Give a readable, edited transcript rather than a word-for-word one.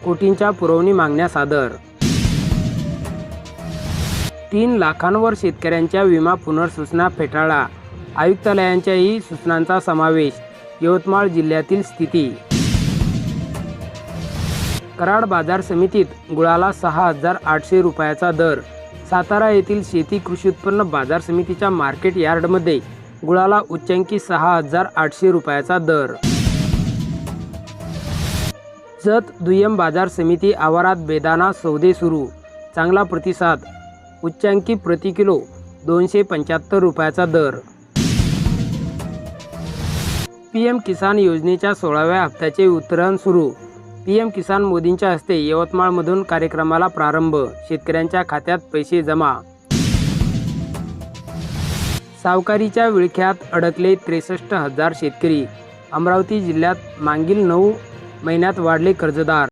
कोटींच्या पुरवणी मागण्या सादर. 3 लाखांवर शेतकऱ्यांच्या विमा पुनर्सूचना फेटाळा. आयुक्तालयांच्याही सूचनांचा समावेश. यवतमाळ जिल्ह्यातील स्थिती. कराड बाजार समितीत गुळाला 6,800 रुपयाचा दर. सातारा येथील शेती कृषी उत्पन्न बाजार समितीच्या मार्केट यार्डमध्ये गुळाला उच्चांकी 6,800 रुपयाचा दर. जत दुय्यम बाजार समिती आवारात बेदाणा सौदे सुरू. चांगला प्रतिसाद. उच्चांकी प्रति किलो 275 रुपयाचा दर. पीएम किसान योजनेच्या 16व्या हप्त्याचे वितरण सुरू. पीएम किसान मोदींच्या हस्ते यवतमाळमधून कार्यक्रमाला प्रारंभ. शेतकऱ्यांच्या खात्यात पैसे जमा. सावकारीच्या विळख्यात अडकले 63,000 शेतकरी. अमरावती जिल्ह्यात मागील 9 महिन्यात वाढले कर्जदार.